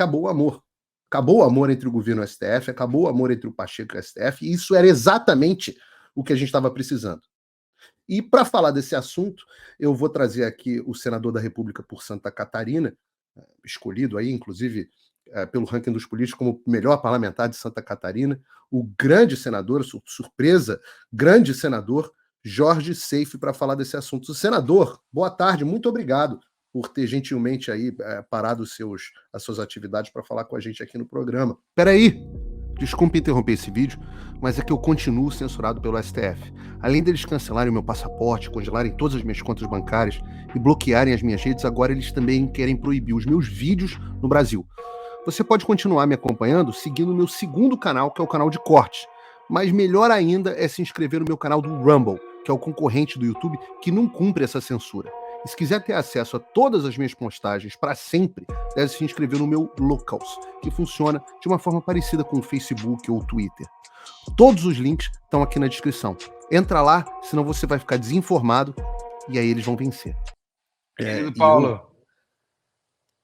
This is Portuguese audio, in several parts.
acabou o amor. Acabou o amor entre o governo e o STF, acabou o amor entre o Pacheco e o STF, e isso era exatamente o que a gente estava precisando. E para falar desse assunto, eu vou trazer aqui o senador da República por Santa Catarina, escolhido aí, inclusive, pelo ranking dos políticos como o melhor parlamentar de Santa Catarina, o grande senador, surpresa, grande senador, Jorge Seife, para falar desse assunto. Senador, boa tarde, muito obrigado por ter gentilmente aí parado as suas atividades para falar com a gente aqui no programa. Peraí, desculpe interromper esse vídeo, mas é que eu continuo censurado pelo STF. Além deles cancelarem o meu passaporte, congelarem todas as minhas contas bancárias e bloquearem as minhas redes, agora eles também querem proibir os meus vídeos no Brasil. Você pode continuar me acompanhando seguindo o meu segundo canal, que é o canal de cortes. Mas melhor ainda é se inscrever no meu canal do Rumble, que é o concorrente do YouTube que não cumpre essa censura. E se quiser ter acesso a todas as minhas postagens para sempre, deve se inscrever no meu Locals, que funciona de uma forma parecida com o Facebook ou o Twitter. Todos os links estão aqui na descrição. Entra lá, senão você vai ficar desinformado e aí eles vão vencer. Querido Paulo.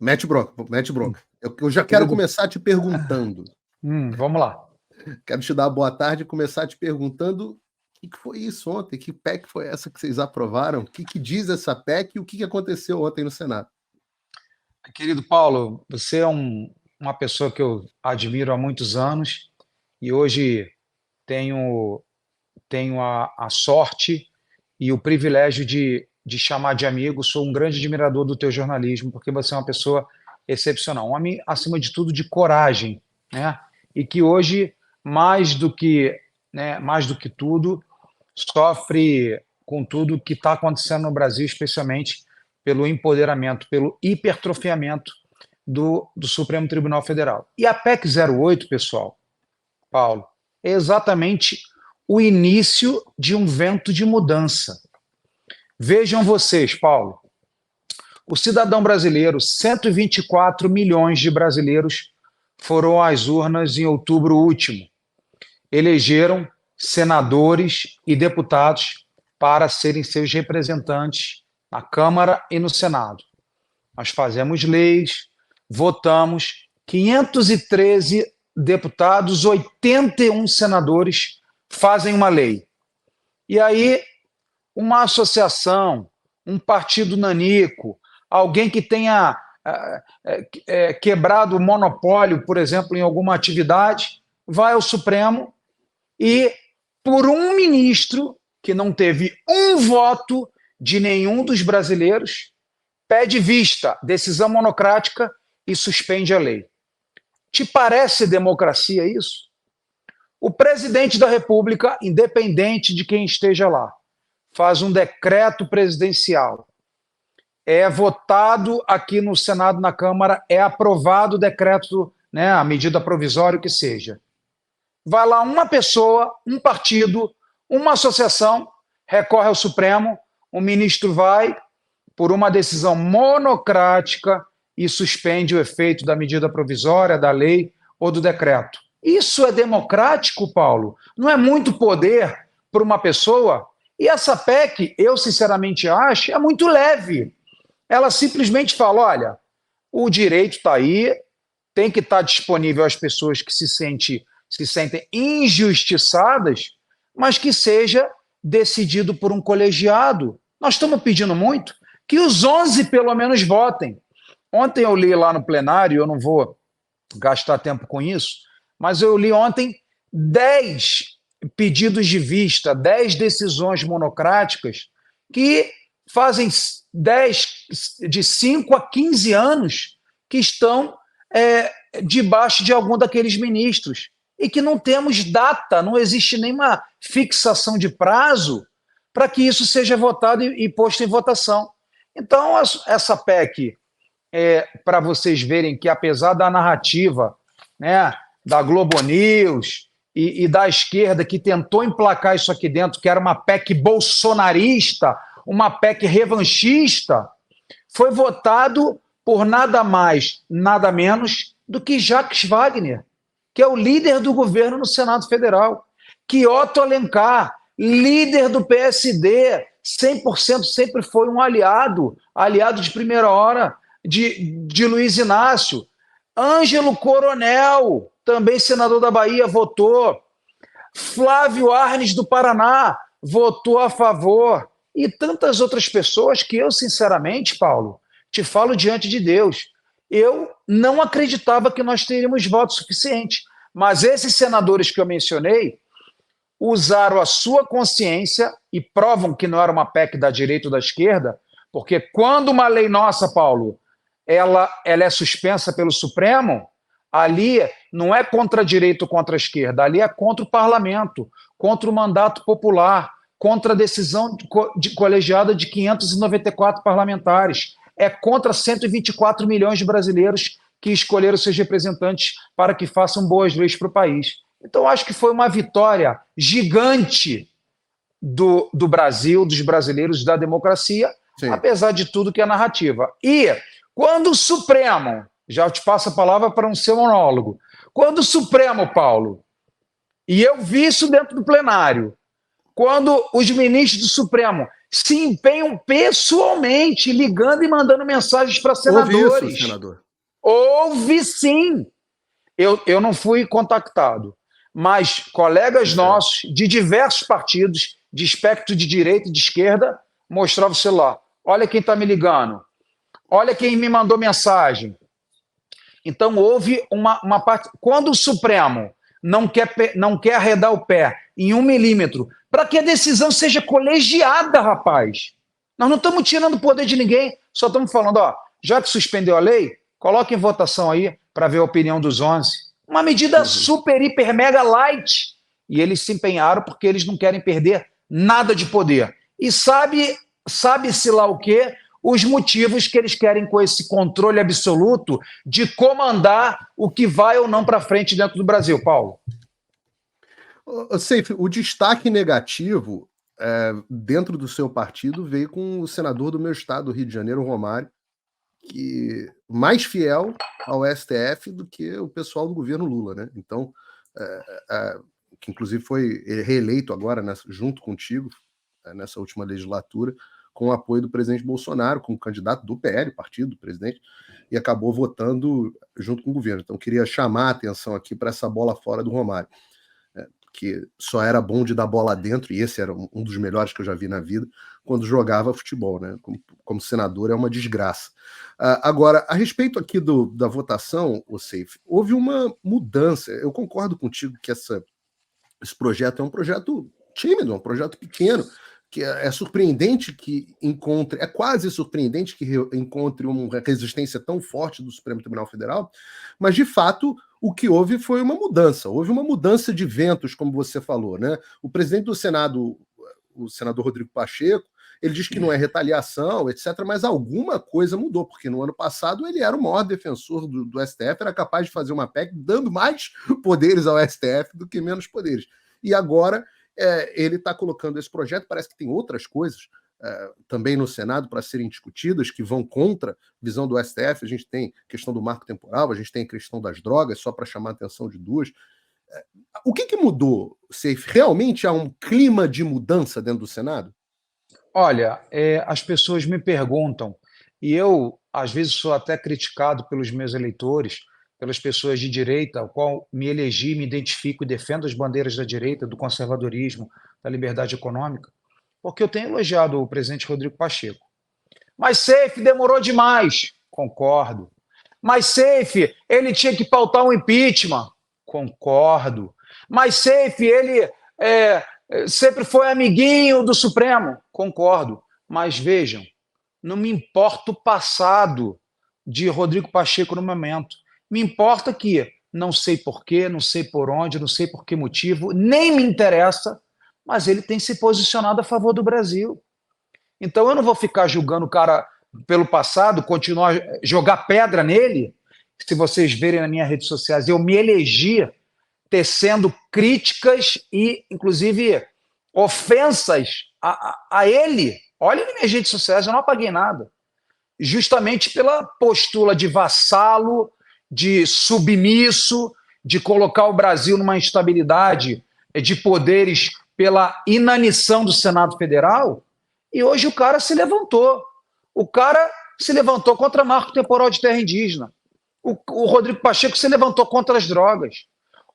Mete bronca. Eu já quero começar te perguntando. Vamos lá. Quero te dar boa tarde e começar te perguntando o que foi isso ontem? Que PEC foi essa que vocês aprovaram? O que diz essa PEC e o que aconteceu ontem no Senado? Querido Paulo, você é uma pessoa que eu admiro há muitos anos e hoje tenho a sorte e o privilégio de chamar de amigo. Sou um grande admirador do teu jornalismo, porque você é uma pessoa excepcional, um homem, acima de tudo, de coragem, né? E que hoje, mais do que tudo, sofre com tudo que está acontecendo no Brasil, especialmente pelo empoderamento, pelo hipertrofiamento do Supremo Tribunal Federal. E a PEC 08, pessoal, Paulo, é exatamente o início de um vento de mudança. Vejam vocês, Paulo, o cidadão brasileiro, 124 milhões de brasileiros foram às urnas em outubro último. Elegeram senadores e deputados para serem seus representantes na Câmara e no Senado. Nós fazemos leis, votamos, 513 deputados, 81 senadores fazem uma lei. E aí, uma associação, um partido nanico, alguém que tenha quebrado o monopólio, por exemplo, em alguma atividade, vai ao Supremo e, por um ministro que não teve um voto de nenhum dos brasileiros, pede vista, decisão monocrática e suspende a lei. Te parece democracia isso? O presidente da República, independente de quem esteja lá, faz um decreto presidencial, é votado aqui no Senado, na Câmara, é aprovado o decreto, né, a medida provisória, o que seja. Vai lá uma pessoa, um partido, uma associação, recorre ao Supremo, o ministro vai, por uma decisão monocrática, e suspende o efeito da medida provisória, da lei ou do decreto. Isso é democrático, Paulo? Não é muito poder para uma pessoa? E essa PEC, eu sinceramente acho, é muito leve. Ela simplesmente fala, olha, o direito está aí, tem que estar disponível às pessoas que se sentem injustiçadas, mas que seja decidido por um colegiado. Nós estamos pedindo muito que os 11 pelo menos votem. Ontem eu li lá no plenário, eu não vou gastar tempo com isso, mas eu li ontem 10 pedidos de vista, 10 decisões monocráticas que fazem 10, de 5 a 15 anos que estão debaixo de algum daqueles ministros e que não temos data, não existe nenhuma fixação de prazo para que isso seja votado e posto em votação. Então, essa PEC, para vocês verem que, apesar da narrativa, né, da Globo News e da esquerda que tentou emplacar isso aqui dentro, que era uma PEC bolsonarista, uma PEC revanchista, foi votado por nada mais, nada menos do que Jacques Wagner, que é o líder do governo no Senado Federal, que Otto Alencar, líder do PSD, 100% sempre foi um aliado de primeira hora de Luiz Inácio. Ângelo Coronel, também senador da Bahia, votou. Flávio Arnes, do Paraná, votou a favor. E tantas outras pessoas que eu, sinceramente, Paulo, te falo diante de Deus, eu não acreditava que nós teríamos voto suficiente. Mas esses senadores que eu mencionei usaram a sua consciência e provam que não era uma PEC da direita ou da esquerda, porque quando uma lei nossa, Paulo, ela é suspensa pelo Supremo, ali não é contra a direita ou contra a esquerda, ali é contra o parlamento, contra o mandato popular, contra a decisão colegiada de 594 parlamentares, é contra 124 milhões de brasileiros que escolheram seus representantes para que façam boas leis para o país. Então, acho que foi uma vitória gigante do Brasil, dos brasileiros, da democracia, sim, apesar de tudo que é narrativa. E quando o Supremo, já te passo a palavra para um seu monólogo, quando o Supremo, Paulo, e eu vi isso dentro do plenário, quando os ministros do Supremo se empenham pessoalmente, ligando e mandando mensagens para senadores. Houve isso, senador? Houve sim. Eu não fui contactado, mas colegas nossos de diversos partidos, de espectro de direita e de esquerda, mostravam o celular. Olha quem está me ligando. Olha quem me mandou mensagem. Então, houve uma parte... Quando o Supremo não quer arredar o pé em 1 milímetro, para que a decisão seja colegiada, rapaz. Nós não estamos tirando o poder de ninguém, só estamos falando, ó, já que suspendeu a lei, coloque em votação aí para ver a opinião dos 11. Uma medida super, hiper, mega light. E eles se empenharam porque eles não querem perder nada de poder. E sabe-se lá o quê? Os motivos que eles querem com esse controle absoluto de comandar o que vai ou não para frente dentro do Brasil, Paulo. Seif, o destaque negativo dentro do seu partido veio com o senador do meu estado, do Rio de Janeiro, Romário, que mais fiel ao STF do que o pessoal do governo Lula, né? Então, que inclusive foi reeleito agora, junto contigo, nessa última legislatura, com o apoio do presidente Bolsonaro, como candidato do PL, partido do presidente, e acabou votando junto com o governo. Então, queria chamar a atenção aqui para essa bola fora do Romário, que só era bom de dar bola dentro, e esse era um dos melhores que eu já vi na vida, quando jogava futebol, né? Como senador é uma desgraça. Agora, a respeito aqui da votação, o Seif, houve uma mudança. Eu concordo contigo que esse projeto é um projeto tímido, é um projeto pequeno, que é surpreendente que encontre, é quase surpreendente que encontre uma resistência tão forte do Supremo Tribunal Federal, mas de fato o que houve foi uma mudança de ventos, como você falou, né? O presidente do Senado, o senador Rodrigo Pacheco, ele diz que não é retaliação, etc., mas alguma coisa mudou, porque no ano passado ele era o maior defensor do STF, era capaz de fazer uma PEC dando mais poderes ao STF do que menos poderes. E agora ele está colocando esse projeto, parece que tem outras coisas também no Senado para serem discutidas, que vão contra a visão do STF. A gente tem a questão do marco temporal, a gente tem a questão das drogas, só para chamar a atenção de duas. O que mudou, Seif? Realmente há um clima de mudança dentro do Senado? Olha, as pessoas me perguntam, e eu, às vezes, sou até criticado pelos meus eleitores, pelas pessoas de direita, ao qual me elegi, me identifico e defendo as bandeiras da direita, do conservadorismo, da liberdade econômica, porque eu tenho elogiado o presidente Rodrigo Pacheco. Mas Seif demorou demais. Concordo. Mas Seif, ele tinha que pautar um impeachment. Concordo. Mas Seif, ele sempre foi amiguinho do Supremo. Concordo. Mas vejam, não me importa o passado de Rodrigo Pacheco no momento. Me importa que não sei porquê, não sei por onde, não sei por que motivo, nem me interessa, mas ele tem se posicionado a favor do Brasil. Então eu não vou ficar julgando o cara pelo passado, continuar a jogar pedra nele. Se vocês verem nas minhas redes sociais, eu me elegi tecendo críticas e, inclusive, ofensas a ele. Olha nas minhas redes sociais, eu não apaguei nada. Justamente pela postura de vassalo, de submisso, de colocar o Brasil numa instabilidade de poderes pela inanição do Senado Federal. E hoje o cara se levantou. O cara se levantou contra marco temporal de terra indígena. O Rodrigo Pacheco se levantou contra as drogas.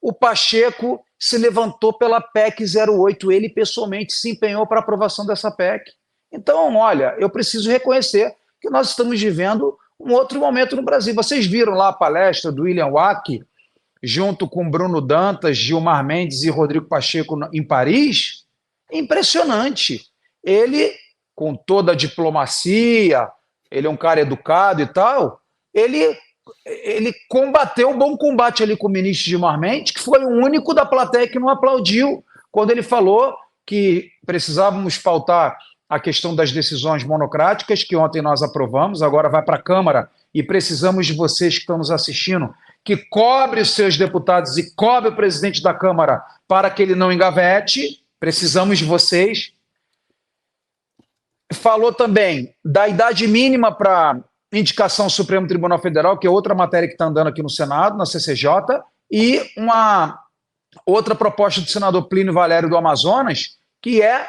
O Pacheco se levantou pela PEC 08. Ele pessoalmente se empenhou para a aprovação dessa PEC. Então, olha, eu preciso reconhecer que nós estamos vivendo um outro momento no Brasil. Vocês viram lá a palestra do William Wack, junto com Bruno Dantas, Gilmar Mendes e Rodrigo Pacheco em Paris? Impressionante. Ele, com toda a diplomacia, ele é um cara educado e tal, ele combateu um bom combate ali com o ministro Gilmar Mendes, que foi o único da plateia que não aplaudiu quando ele falou que precisávamos pautar a questão das decisões monocráticas, que ontem nós aprovamos, agora vai para a Câmara, e precisamos de vocês que estão nos assistindo, que cobre os seus deputados e cobre o presidente da Câmara para que ele não engavete, precisamos de vocês. Falou também da idade mínima para indicação ao Supremo Tribunal Federal, que é outra matéria que está andando aqui no Senado, na CCJ, e uma outra proposta do senador Plínio Valério do Amazonas, que é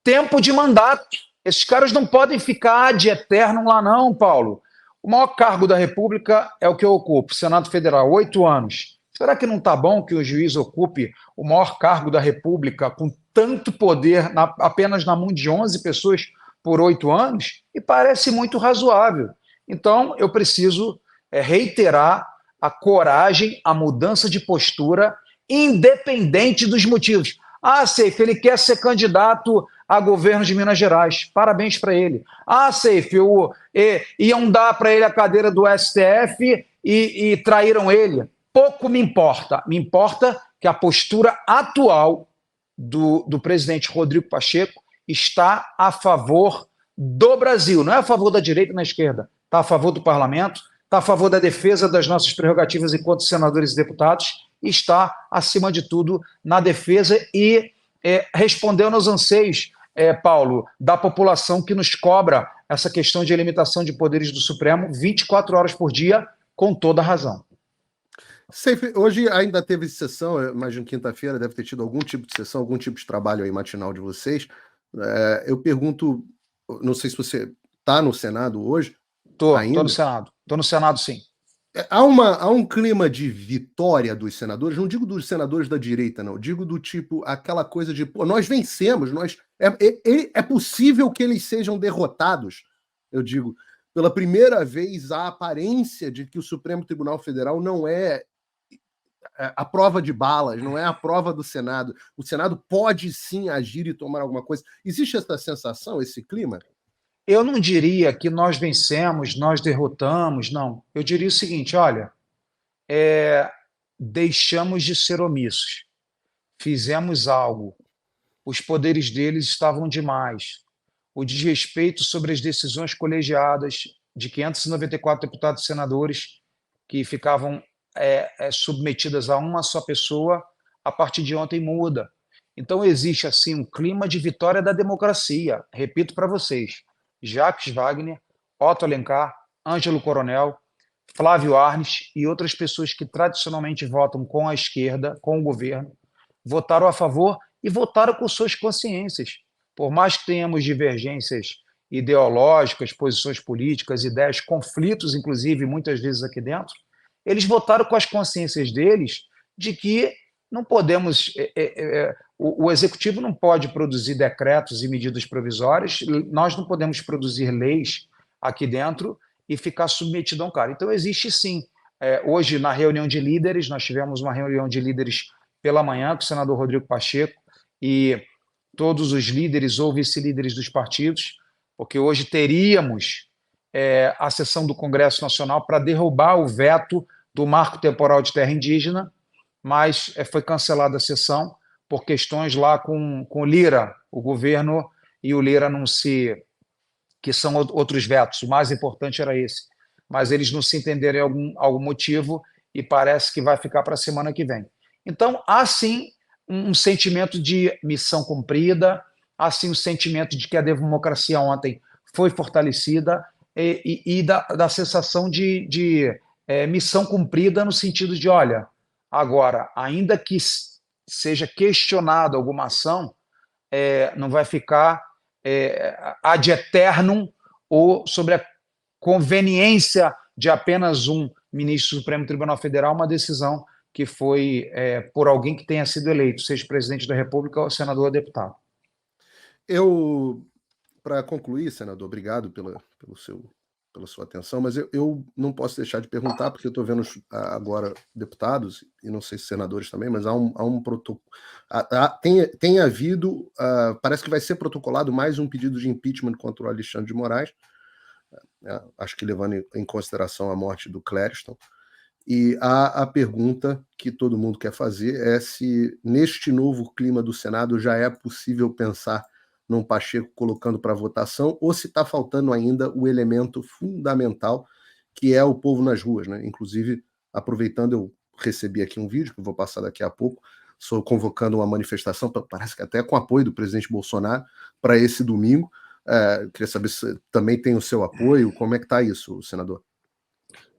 tempo de mandato. Esses caras não podem ficar de eterno lá não, Paulo. O maior cargo da República é o que eu ocupo, Senado Federal, 8 anos. Será que não está bom que o juiz ocupe o maior cargo da República com tanto poder apenas na mão de 11 pessoas por 8 anos? E parece muito razoável. Então, eu preciso reiterar a coragem, a mudança de postura, independente dos motivos. Ah, Seif, ele quer ser candidato a governo de Minas Gerais. Parabéns para ele. Ah, Seif, iam dar para ele a cadeira do STF e traíram ele. Pouco me importa. Me importa que a postura atual do presidente Rodrigo Pacheco está a favor do Brasil. Não é a favor da direita e da esquerda. Está a favor do parlamento, está a favor da defesa das nossas prerrogativas enquanto senadores e deputados, e está, acima de tudo, na defesa e respondendo aos anseios, Paulo, da população que nos cobra essa questão de limitação de poderes do Supremo 24 horas por dia, com toda a razão. Seif, hoje ainda teve sessão, eu imagino quinta-feira deve ter tido algum tipo de sessão, algum tipo de trabalho aí matinal de vocês. Eu pergunto, não sei se você está no Senado hoje. Estou no Senado. Estou no Senado, sim. Há um clima de vitória dos senadores, não digo dos senadores da direita, não, digo do tipo, aquela coisa de, pô, nós vencemos, é possível que eles sejam derrotados, eu digo, pela primeira vez a aparência de que o Supremo Tribunal Federal não é a prova de balas, não é a prova do Senado. O Senado pode sim agir e tomar alguma coisa. Existe essa sensação, esse clima? Eu não diria que nós vencemos, nós derrotamos, não. Eu diria o seguinte, olha, deixamos de ser omissos, fizemos algo, os poderes deles estavam demais, o desrespeito sobre as decisões colegiadas de 594 deputados e senadores que ficavam submetidas a uma só pessoa, a partir de ontem muda. Então existe assim um clima de vitória da democracia, repito para vocês, Jacques Wagner, Otto Alencar, Ângelo Coronel, Flávio Arnes e outras pessoas que tradicionalmente votam com a esquerda, com o governo, votaram a favor e votaram com suas consciências. Por mais que tenhamos divergências ideológicas, posições políticas, ideias, conflitos, inclusive, muitas vezes aqui dentro, eles votaram com as consciências deles de que não podemos... O Executivo não pode produzir decretos e medidas provisórias, nós não podemos produzir leis aqui dentro e ficar submetido a um cara. Então, existe sim. Hoje, na reunião de líderes, nós tivemos uma reunião de líderes pela manhã com o senador Rodrigo Pacheco e todos os líderes ou vice-líderes dos partidos, porque hoje teríamos a sessão do Congresso Nacional para derrubar o veto do marco temporal de terra indígena, mas foi cancelada a sessão por questões lá com o Lira, o governo e o Lira não se... que são outros vetos, o mais importante era esse, mas eles não se entenderam em algum motivo e parece que vai ficar para a semana que vem. Então, há sim um sentimento de missão cumprida, há sim um sentimento de que a democracia ontem foi fortalecida e da sensação de missão cumprida no sentido de, olha, agora, ainda que seja questionada alguma ação, não vai ficar ad eternum ou sobre a conveniência de apenas um ministro do Supremo Tribunal Federal uma decisão que foi por alguém que tenha sido eleito, seja presidente da República ou senador ou deputado. Para concluir, senador, obrigado pela sua atenção, mas eu não posso deixar de perguntar, porque eu estou vendo agora deputados, e não sei se senadores também, mas há um protocolo. Tem havido, parece que vai ser protocolado mais um pedido de impeachment contra o Alexandre de Moraes, acho que levando em consideração a morte do Clériston. E a pergunta que todo mundo quer fazer é se, neste novo clima do Senado, já é possível pensar num Pacheco colocando para votação, ou se está faltando ainda o elemento fundamental, que é o povo nas ruas, né? Inclusive, aproveitando, eu recebi aqui um vídeo, que eu vou passar daqui a pouco, sou convocando uma manifestação, parece que até com apoio do presidente Bolsonaro, para esse domingo. Queria saber se também tem o seu apoio, como é que está isso, senador?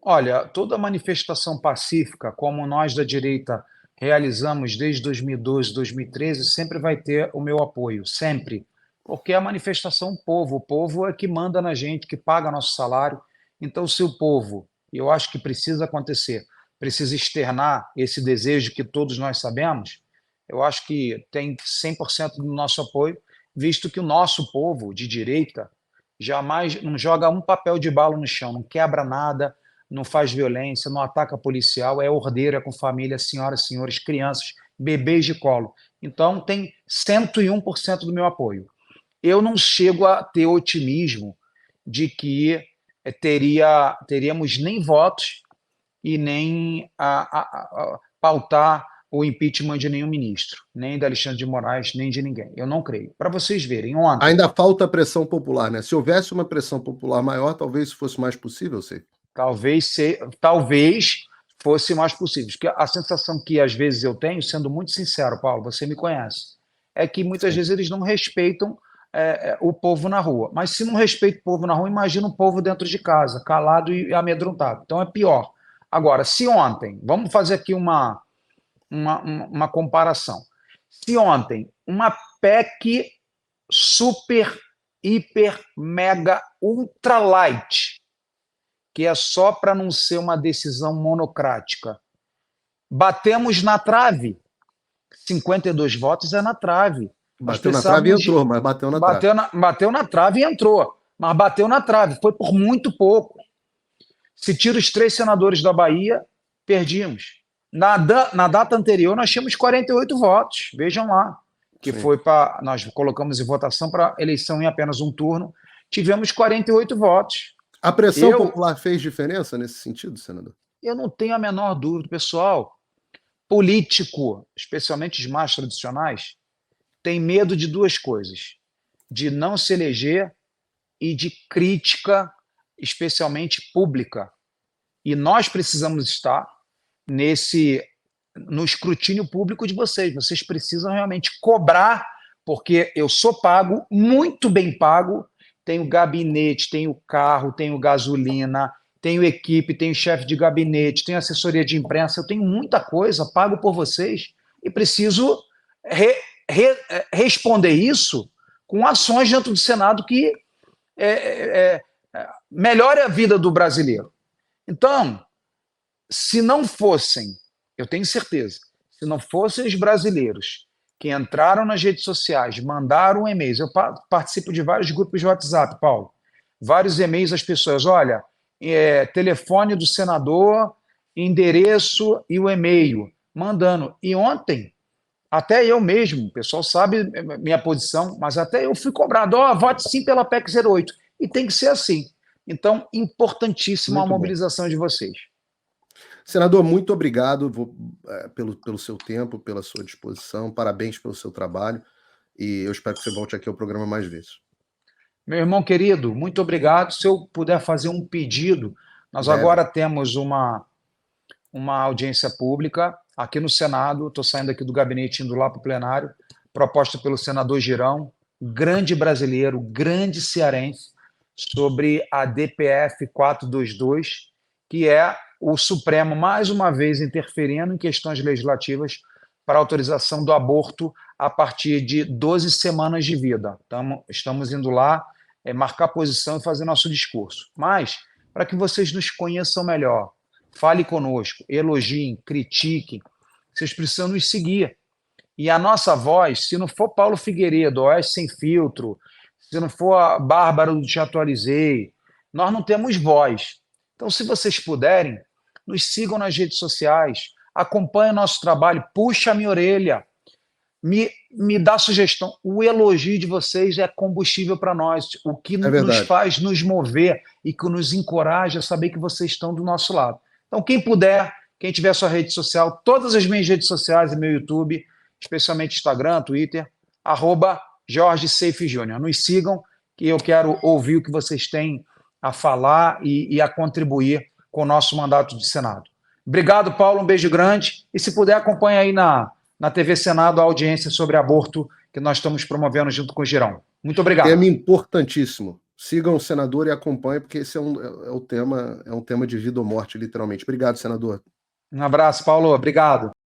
Olha, toda manifestação pacífica, como nós da direita realizamos desde 2012, 2013, sempre vai ter o meu apoio, sempre. Porque é a manifestação o povo é que manda na gente, que paga nosso salário. Então, se o povo, e eu acho que precisa acontecer, precisa externar esse desejo que todos nós sabemos, eu acho que tem 100% do nosso apoio, visto que o nosso povo de direita jamais não joga um papel de bala no chão, não quebra nada, não faz violência, não ataca policial, é ordeira com família, senhoras, senhores, crianças, bebês de colo. Então, tem 101% do meu apoio. Eu não chego a ter otimismo de que teríamos nem votos e nem a pautar o impeachment de nenhum ministro, nem da Alexandre de Moraes, nem de ninguém. Eu não creio. Para vocês verem, ontem... Ainda falta pressão popular, né? Se houvesse uma pressão popular maior, talvez fosse mais possível, sei. Talvez fosse mais possível. Porque a sensação que às vezes eu tenho, sendo muito sincero, Paulo, você me conhece, é que muitas vezes eles não respeitam o povo na rua. Mas se não respeita o povo na rua, imagina o povo dentro de casa, calado e amedrontado. Então é pior. Agora, se ontem, vamos fazer aqui uma comparação. Se ontem uma PEC super, hiper, mega, ultra light, que é só para não ser uma decisão monocrática, batemos na trave, 52 votos é na trave. Bateu na trave e entrou, mas bateu na trave. Bateu na trave e entrou, mas bateu na trave, foi por muito pouco. Se tira os 3 senadores da Bahia, perdimos. Na data anterior, nós tínhamos 48 votos, vejam lá, que Sim. Foi para. Nós colocamos em votação para eleição em apenas um turno, tivemos 48 votos. A pressão popular fez diferença nesse sentido, senador? Eu não tenho a menor dúvida, pessoal. Político, especialmente os mais tradicionais, tem medo de 2 coisas: de não se eleger e de crítica, especialmente pública. E nós precisamos estar no escrutínio público de vocês. Vocês precisam realmente cobrar, porque eu sou pago, muito bem pago, tenho gabinete, tenho carro, tenho gasolina, tenho equipe, tenho chefe de gabinete, tenho assessoria de imprensa, eu tenho muita coisa, pago por vocês, e preciso responder isso com ações dentro do Senado que melhore a vida do brasileiro. Então, se não fossem, eu tenho certeza, se não fossem os brasileiros que entraram nas redes sociais, mandaram e-mails, eu participo de vários grupos de WhatsApp, Paulo, vários e-mails às pessoas, olha, telefone do senador, endereço e o e-mail, mandando. E ontem, até eu mesmo, o pessoal sabe minha posição, mas até eu fui cobrado, vote sim pela PEC 08, e tem que ser assim. Então, importantíssima a mobilização de vocês. Senador, muito obrigado pelo seu tempo, pela sua disposição, parabéns pelo seu trabalho, e eu espero que você volte aqui ao programa mais vezes. Meu irmão querido, muito obrigado. Se eu puder fazer um pedido, nós agora temos uma audiência pública aqui no Senado, estou saindo aqui do gabinete, indo lá para o plenário, proposta pelo senador Girão, grande brasileiro, grande cearense, sobre a DPF 422, que é o Supremo, mais uma vez, interferindo em questões legislativas para autorização do aborto a partir de 12 semanas de vida. Estamos indo lá marcar posição e fazer nosso discurso. Mas, para que vocês nos conheçam melhor, fale conosco, elogiem, critiquem. Vocês precisam nos seguir. E a nossa voz, se não for Paulo Figueiredo, Oeste Sem Filtro, se não for a Bárbara do Te Atualizei, nós não temos voz. Então, se vocês puderem, nos sigam nas redes sociais, acompanhem o nosso trabalho, puxa a minha orelha, me dá sugestão. O elogio de vocês é combustível para nós, o que nos faz nos mover e que nos encoraja a saber que vocês estão do nosso lado. Então, quem puder, quem tiver sua rede social, todas as minhas redes sociais e meu YouTube, especialmente Instagram, Twitter, @JorgeSeif Júnior. Nos sigam, que eu quero ouvir o que vocês têm a falar e a contribuir com o nosso mandato de Senado. Obrigado, Paulo, um beijo grande. E se puder, acompanhe aí na TV Senado a audiência sobre aborto que nós estamos promovendo junto com o Girão. Muito obrigado. Tema importantíssimo. Sigam o senador e acompanhem, porque esse é um tema de vida ou morte, literalmente. Obrigado, senador. Um abraço, Paulo. Obrigado.